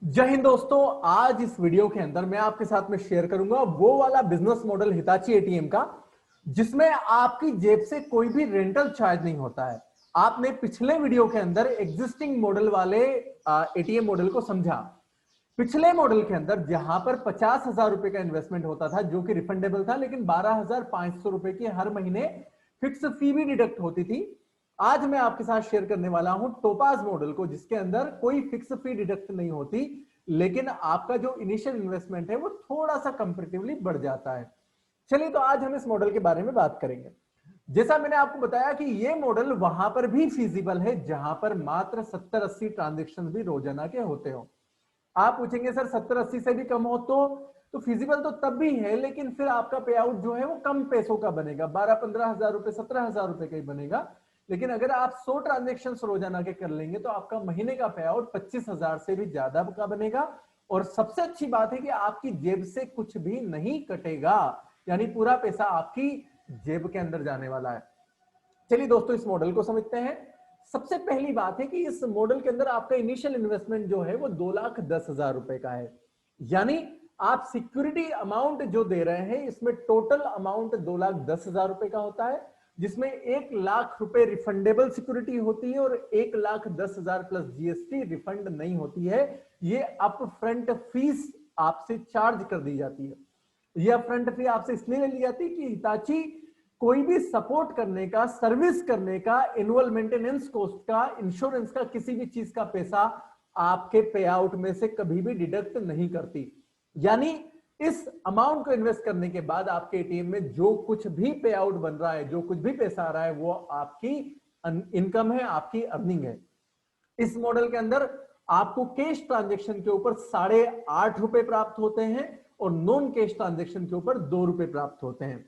जय हिंद दोस्तों। आज इस वीडियो के अंदर मैं आपके साथ में शेयर करूंगा वो वाला बिजनेस मॉडल हिताची एटीएम का जिसमें आपकी जेब से कोई भी रेंटल चार्ज नहीं होता है। आपने पिछले वीडियो के अंदर एग्जिस्टिंग मॉडल वाले एटीएम मॉडल को समझा। पिछले मॉडल के अंदर जहां पर 50,000 रुपए का इन्वेस्टमेंट होता था जो कि रिफंडेबल था, लेकिन 12,500 रुपए की हर महीने फिक्स फी भी डिडक्ट होती थी। आज मैं आपके साथ शेयर करने वाला हूं टोपाज मॉडल को, जिसके अंदर कोई फिक्स फी डिडक्ट नहीं होती, लेकिन आपका जो इनिशियल इन्वेस्टमेंट है वो थोड़ा सा कंपैरेटिवली बढ़ जाता है। चलिए, तो आज हम इस मॉडल के बारे में बात करेंगे। जैसा मैंने आपको बताया कि ये मॉडल वहां पर भी फीजिबल है जहां पर मात्र 70-80 ट्रांजेक्शन भी रोजाना के होते हो। आप पूछेंगे सर 70-80 से भी कम हो तो फिजिबल तो तब भी है, लेकिन फिर आपका पे आउट जो है वो कम पैसों का बनेगा, 12-15 हजार रुपए, 17,000 रुपए का ही बनेगा। लेकिन अगर आप 100 ट्रांजेक्शन रोजाना के कर लेंगे तो आपका महीने का पे आउट 25,000 से भी ज्यादा का बनेगा। और सबसे अच्छी बात है कि आपकी जेब से कुछ भी नहीं कटेगा, यानी पूरा पैसा आपकी जेब के अंदर जाने वाला है। चलिए दोस्तों, इस मॉडल को समझते हैं। सबसे पहली बात है कि इस मॉडल के अंदर आपका इनिशियल इन्वेस्टमेंट जो है वो 2,10,000 रुपए का है। यानी आप सिक्योरिटी अमाउंट जो दे रहे हैं इसमें टोटल अमाउंट 2,10,000 रुपए का होता है, जिसमें 1,00,000 रुपए रिफंडेबल सिक्योरिटी होती है और 1,10,000 प्लस जीएसटी रिफंड नहीं होती है। ये अप फ्रंट फीस आपसे चार्ज कर दी जाती है। यह फ्रंट फी आपसे इसलिए ली जाती है कि हिताची कोई भी सपोर्ट करने का, सर्विस करने का, एनुअल मेंटेनेंस कॉस्ट का, इंश्योरेंस का, किसी भी चीज का पैसा आपके पे आउट में से कभी भी डिडक्ट नहीं करती। यानी इस अमाउंट को इन्वेस्ट करने के बाद आपके एटीएम में जो कुछ भी पे आउट बन रहा है, जो कुछ भी पैसा आ रहा है, वो आपकी इनकम है, आपकी अर्निंग है। इस मॉडल के अंदर आपको कैश ट्रांजेक्शन के ऊपर 8.5 रुपए प्राप्त होते हैं और नॉन कैश ट्रांजेक्शन के ऊपर 2 रुपए प्राप्त होते हैं।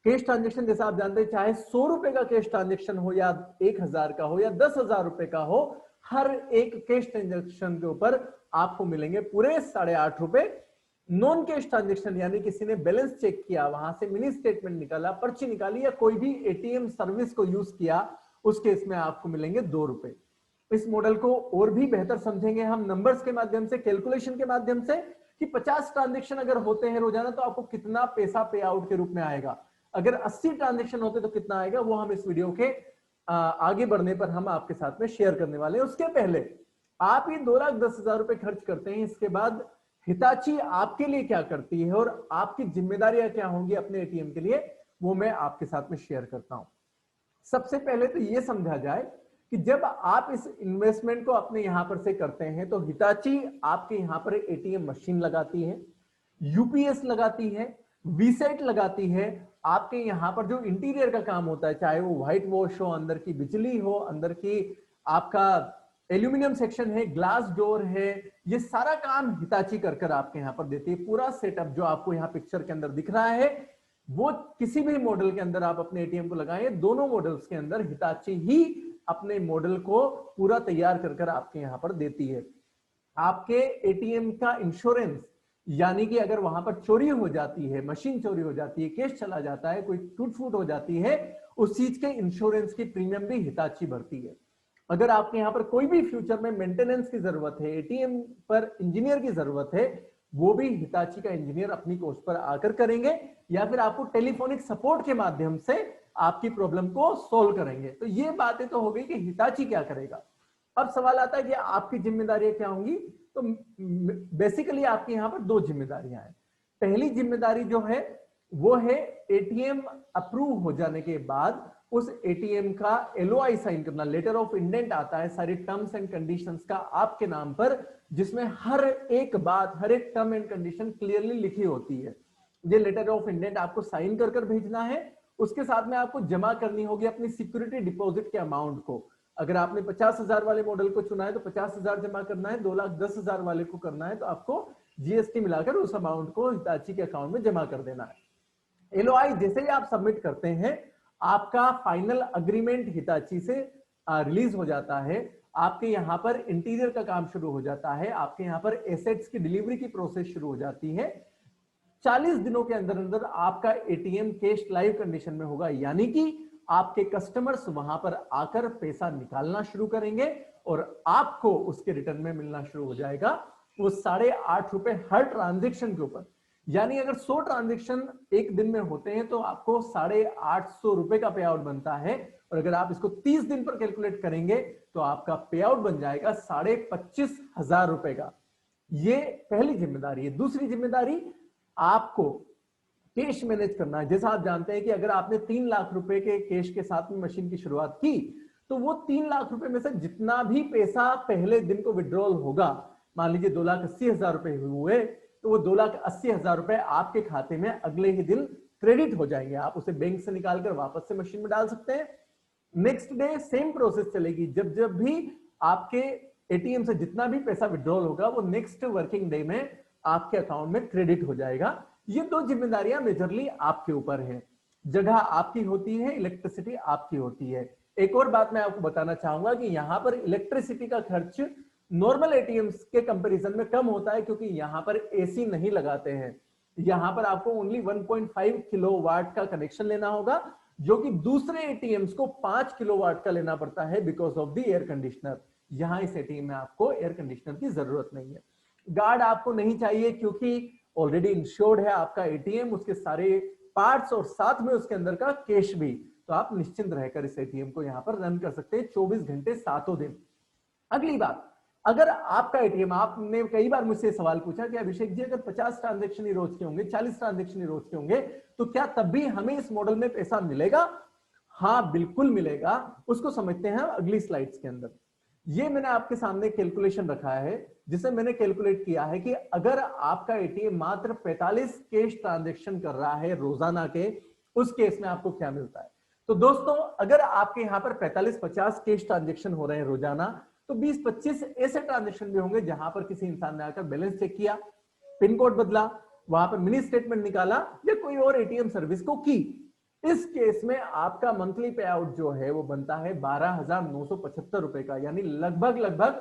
कैश ट्रांजेक्शन जैसा आप जानते हैं, चाहे 100 रुपए का कैश ट्रांजेक्शन हो या 1,000 का हो या 10,000 रुपए का हो, हर एक कैश ट्रांजेक्शन के ऊपर आपको मिलेंगे पूरे 8.5 रुपए। नॉन कैश ट्रांजेक्शन यानी किसी ने बैलेंस चेक किया, वहां से मिनी स्टेटमेंट निकाला, पर्ची निकाली या कोई भी एटीएम सर्विस को यूज किया, उस केस में आपको मिलेंगे 2 रुपए। इस मॉडल को और भी बेहतर समझेंगे हम नंबर्स के माध्यम से, कैलकुलेशन के माध्यम से, कि 50 ट्रांजेक्शन अगर होते हैं रोजाना तो आपको कितना पैसा पे आउट के रूप में आएगा। अगर 80 ट्रांजेक्शन होते तो कितना आएगा, वो हम इस वीडियो के आगे बढ़ने पर हम आपके साथ में शेयर करने वाले हैं। उसके पहले आप ये 2,10,000 रुपए खर्च करते हैं, इसके बाद हिताची आपके लिए क्या करती है और आपकी जिम्मेदारियां क्या होंगी अपने एटीएम के लिए, वो मैं आपके साथ में शेयर करता हूं। सबसे पहले तो ये समझा जाए कि जब आप इस इन्वेस्टमेंट को अपने यहां पर से करते हैं तो हिताची आपके यहां पर एटीएम मशीन लगाती है, यूपीएस लगाती है, वीसेट लगाती है। आपके यहां पर जो इंटीरियर का काम होता है, चाहे वो व्हाइट वॉश हो, अंदर की बिजली हो, अंदर की आपका एल्यूमिनियम सेक्शन है, ग्लास डोर है, ये सारा काम हिताची कर कर आपके यहां पर देती है। पूरा सेटअप जो आपको यहां पिक्चर के अंदर दिख रहा है, वो किसी भी मॉडल के अंदर आप अपने एटीएम को लगाएं, दोनों मॉडल्स के अंदर हिताची ही अपने मॉडल को पूरा तैयार कर कर आपके यहां पर देती है। आपके एटीएम का इंश्योरेंस, यानी कि अगर वहां पर चोरी हो जाती है, मशीन चोरी हो जाती है, केस चला जाता है, कोई टूट फूट हो जाती है, उस चीज के इंश्योरेंस की प्रीमियम भी हिताची भरती है। अगर आपके यहां पर कोई भी फ्यूचर में मेंटेनेंस की जरूरत है, एटीएम पर इंजीनियर की जरूरत है, वो भी हिताची का इंजीनियर अपनी कोस्ट पर आकर करेंगे, या फिर आपको टेलीफोनिक सपोर्ट के माध्यम से आपकी प्रॉब्लम को सोल्व करेंगे। तो ये बातें तो हो गई कि हिताची क्या करेगा। अब सवाल आता है कि आपकी जिम्मेदारियां क्या होंगी। तो बेसिकली आपकी यहां पर 2 जिम्मेदारियां हैं। पहली जिम्मेदारी जो है वो है एटीएम अप्रूव हो जाने के बाद उस एटीएम का एलओआई साइन करना, लेटर ऑफ इंडेंट आता है सारी टर्म्स एंड कंडीशंस का आपके नाम पर, जिसमें हर एक बात, हर एक टर्म एंड कंडीशन क्लियरली लिखी होती है। ये लेटर ऑफ इंडेंट आपको साइन कर भेजना है। उसके साथ में आपको जमा करनी होगी अपनी सिक्योरिटी डिपॉजिट के अमाउंट को। अगर आपने 50,000 वाले मॉडल को चुना है तो 50,000 जमा करना है, 2,10,000 वाले को करना है तो आपको जीएसटी मिलाकर उस अमाउंट को हिताची के अकाउंट में जमा कर देना है। एलओआई जैसे ही आप सबमिट करते हैं, आपका फाइनल अग्रीमेंट हिताची से रिलीज हो जाता है। आपके यहां पर इंटीरियर का काम शुरू हो जाता है, आपके यहां पर एसेट्स की डिलीवरी की प्रोसेस शुरू हो जाती है। 40 दिनों के अंदर अंदर आपका एटीएम कैश लाइव कंडीशन में होगा, यानी कि आपके कस्टमर्स वहां पर आकर पैसा निकालना शुरू करेंगे और आपको उसके रिटर्न में मिलना शुरू हो जाएगा। वो 8.5 रुपए हर ट्रांजेक्शन के ऊपर। यानी अगर 100 ट्रांजेक्शन एक दिन में होते हैं तो आपको 850 रुपए का पे आउट बनता है। और अगर आप इसको 30 दिन पर कैलकुलेट करेंगे तो आपका पे आउट बन जाएगा 25,500 रुपए का। ये पहली जिम्मेदारी है। दूसरी जिम्मेदारी, आपको कैश मैनेज करना है। जैसा आप जानते हैं कि अगर आपने 3 लाख रुपए के कैश के साथ में मशीन की शुरुआत की तो वो 3 लाख रुपए में से जितना भी पैसा पहले दिन को विड्रॉल होगा, मान लीजिए 2,80,000 रुपए हुए, तो वो 2,80,000 रुपए आपके खाते में अगले ही दिन क्रेडिट हो जाएंगे। आप उसे बैंक से निकालकर वापस से मशीन में डाल सकते हैं। नेक्स्ट डे सेम प्रोसेस चलेगी। जब जब भी आपके एटीएम से जितना भी पैसा विड्रॉल होगा वो नेक्स्ट वर्किंग डे में आपके अकाउंट में क्रेडिट हो जाएगा। ये 2 जिम्मेदारियां मेजरली आपके ऊपर है। जगह आपकी होती है, इलेक्ट्रिसिटी आपकी होती है। एक और बात मैं आपको बताना चाहूंगा कि यहां पर इलेक्ट्रिसिटी का खर्च नॉर्मल एटीएम्स के कंपैरिजन में कम होता है, क्योंकि यहां पर एसी नहीं लगाते हैं। यहां पर आपको ओनली 1.5 किलोवाट का कनेक्शन लेना होगा, जो कि दूसरे एटीएम्स को 5 किलोवाट का लेना पड़ता है because of the air conditioner. यहां इस एटीएम में आपको एयर कंडीशनर की जरूरत नहीं है। गार्ड आपको नहीं चाहिए क्योंकि ऑलरेडी इंश्योर्ड है आपका एटीएम, उसके सारे पार्ट्स और साथ में उसके अंदर का कैश भी। तो आप निश्चिंत रहकर इस एटीएम को यहां पर रन कर सकते हैं 24 घंटे 7 दिन। अगली बात, अगर आपका एटीएम, आपने कई बार मुझसे सवाल पूछा कि अभिषेक जी अगर 50 ट्रांजेक्शन ही रोज के होंगे, 40 ट्रांजेक्शन ही रोज के होंगे, तो क्या तब भी हमें इस मॉडल में पैसा मिलेगा? हाँ बिल्कुल मिलेगा। उसको समझते हैं अगली स्लाइड्स के अंदर। ये मैंने आपके सामने कैलकुलेशन रखा है, जिसे मैंने कैलकुलेट किया है कि अगर आपका एटीएम मात्र 45 कैश ट्रांजेक्शन कर रहा है रोजाना के, उस केस में आपको क्या मिलता है। तो दोस्तों, अगर आपके यहां पर 45-50 कैश ट्रांजेक्शन हो रहे हैं रोजाना, तो 20-25 ऐसे ट्रांजेक्शन भी होंगे जहां पर किसी इंसान ने आकर बैलेंस चेक किया, पिन कोड बदला, वहां पर मिनी स्टेटमेंट निकाला या कोई और एटीएम सर्विस को की। इस केस में आपका मंथली पे आउट जो है वो बनता है 12,975 रुपए का, यानी लगभग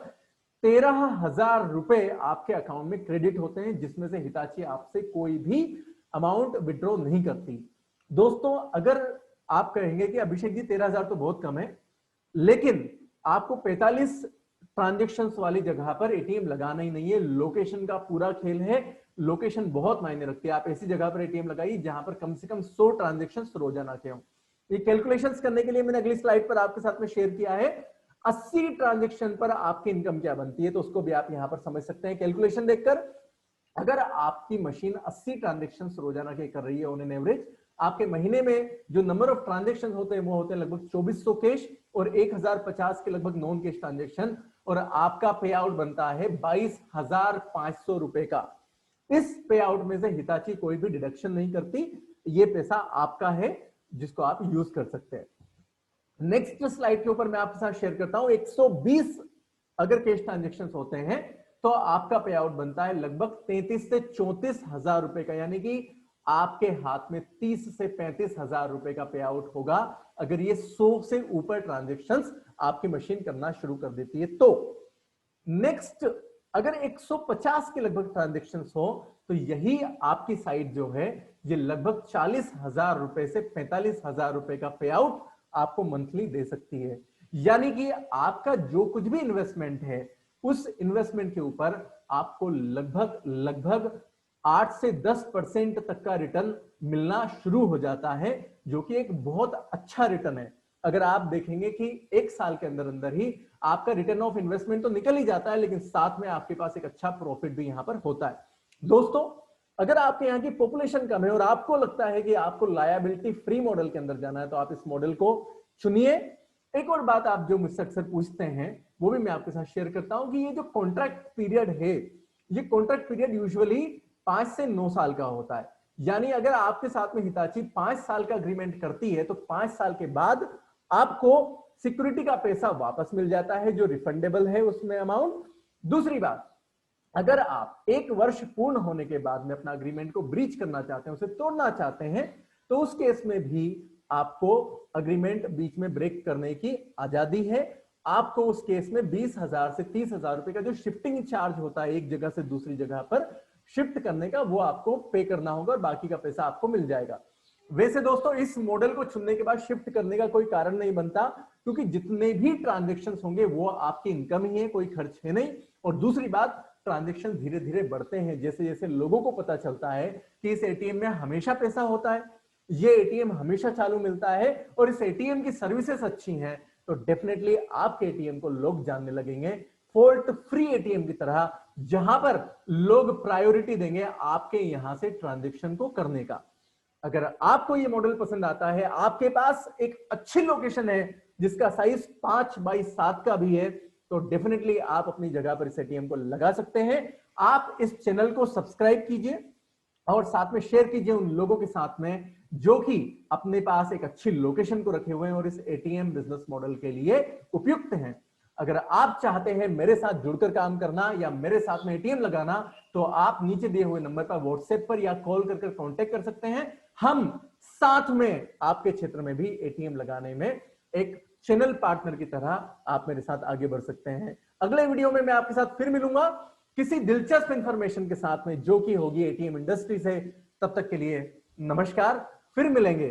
13,000 रुपए आपके अकाउंट में क्रेडिट होते हैं, जिसमें से हिताची आपसे कोई भी अमाउंट विड्रॉ नहीं करती। दोस्तों, अगर आप कहेंगे कि अभिषेक जी 13,000 तो बहुत कम है, लेकिन आपको 45 ट्रांजेक्शंस वाली जगह पर एटीएम लगाना ही नहीं है। लोकेशन का पूरा खेल है। लोकेशन बहुत मायने रखती है। आप ऐसी जगह पर एटीएम लगाइए जहां पर कम से कम 100 ट्रांजेक्शंस रोजाना के हों। ये कैलकुलेशंस करने के लिए मैंने अगली स्लाइड पर आपके साथ में शेयर किया है 80 ट्रांजेक्शन पर आपकी इनकम क्या बनती है, तो उसको भी आप यहां पर समझ सकते हैं कैलकुलेशन देखकर। अगर आपकी मशीन 80 ट्रांजेक्शन रोजाना के कर रही है ऑन एन एवरेज, आपके महीने में जो नंबर ऑफ ट्रांजेक्शन होते हैं वो होते हैं लगभग 2400 कैश और 1050 के लगभग नॉन कैश ट्रांजेक्शन, और आपका पे आउट बनता है 22,500 रुपए का। इस पे आउट में से हिताची कोई भी डिडक्शन नहीं करती। ये पैसा आपका है जिसको आप यूज कर सकते हैं। नेक्स्ट स्लाइड के ऊपर मैं आपके साथ शेयर करता हूं 120 अगर कैश ट्रांजेक्शन होते हैं तो आपका पे आउट बनता है लगभग 33 से 34,000 रुपए का, यानी कि आपके हाथ में 30 से 35,000 रुपए का पे आउट होगा अगर ये 100 से ऊपर ट्रांजेक्शंस आपकी मशीन करना शुरू कर देती है। तो नेक्स्ट, अगर 150 के लगभग ट्रांजेक्शंस हो तो यही आपकी साइट जो है ये लगभग 40,000 रुपए से 45,000 रुपए का पे आउट आपको मंथली दे सकती है। यानी कि आपका जो कुछ भी इन्वेस्टमेंट है उस इन्वेस्टमेंट के ऊपर आपको लगभग 8 से 10% तक का रिटर्न मिलना शुरू हो जाता है, जो कि एक बहुत अच्छा रिटर्न है। अगर आप देखेंगे कि एक साल के अंदर अंदर ही आपका रिटर्न ऑफ इन्वेस्टमेंट तो निकल ही जाता है, लेकिन साथ में आपके पास एक अच्छा प्रॉफिट भी यहां पर होता है। दोस्तों, अगर आपके यहाँ की पॉपुलेशन कम है और आपको लगता है कि आपको लायबिलिटी फ्री मॉडल के अंदर जाना है, तो आप इस मॉडल को चुनिए। एक और बात आप जो मुझसे अक्सर पूछते हैं वो भी मैं आपके साथ शेयर करता हूं कि ये जो कॉन्ट्रैक्ट पीरियड है, ये कॉन्ट्रैक्ट पीरियड यूजुअली 5 से 9 साल का होता है। यानी अगर आपके साथ में हिताची 5 साल का अग्रीमेंट करती है तो 5 साल के बाद आपको सिक्योरिटी का पैसा वापस मिल जाता है जो रिफंडेबल है उसमें अमाउंट। दूसरी बात, अगर आप 1 वर्ष पूर्ण होने के बाद में अपना अग्रीमेंट को ब्रीच करना चाहते हैं, उसे तोड़ना चाहते हैं, तो उस केस में भी आपको अग्रीमेंट बीच में ब्रेक करने की आजादी है। आपको उस केस में 20,000 से 30,000 रुपए का जो शिफ्टिंग चार्ज होता है एक जगह से दूसरी जगह पर शिफ्ट करने का, वो आपको पे करना होगा और बाकी का पैसा आपको मिल जाएगा। वैसे दोस्तों, इस मॉडल को चुनने के बाद शिफ्ट करने का कोई कारण नहीं बनता, क्योंकि जितने भी ट्रांजेक्शंस होंगे वो आपकी इनकम ही है, कोई खर्च है नहीं। और दूसरी बात, ट्रांजैक्शन धीरे धीरे बढ़ते हैं, जैसे जैसे लोगों को पता चलता है कि इस एटीएम में हमेशा पैसा होता है, ये एटीएम हमेशा चालू मिलता है और इस एटीएम की सर्विसेज अच्छी हैं, तो डेफिनेटली आपके एटीएम को लोग जानने लगेंगे फॉल्ट फ्री एटीएम की तरह, जहां पर लोग प्रायोरिटी देंगे आपके यहां से ट्रांजैक्शन को करने का। अगर आपको ये मॉडल पसंद आता है, आपके पास एक अच्छी लोकेशन है जिसका साइज 5x7 का भी है, तो डेफिनेटली आप अपनी जगह पर इस एटीएम को लगा सकते हैं। आप इस चैनल को सब्सक्राइब कीजिए और साथ में शेयर कीजिए उन लोगों के साथ में जो कि अपने पास एक अच्छी लोकेशन को रखे हुए हैं और इस एटीएम बिजनेस मॉडल के लिए उपयुक्त हैं। अगर आप चाहते हैं मेरे साथ जुड़कर काम करना या मेरे साथ में एटीएम लगाना, तो आप नीचे दिए हुए नंबर पर व्हाट्सएप पर या कॉल करके कांटेक्ट कर सकते हैं। हम साथ में आपके क्षेत्र में भी एटीएम लगाने में एक चैनल पार्टनर की तरह आप मेरे साथ आगे बढ़ सकते हैं। अगले वीडियो में मैं आपके साथ फिर मिलूंगा किसी दिलचस्प इंफॉर्मेशन के साथ में, जो कि होगी एटीएम इंडस्ट्री से। तब तक के लिए नमस्कार, फिर मिलेंगे।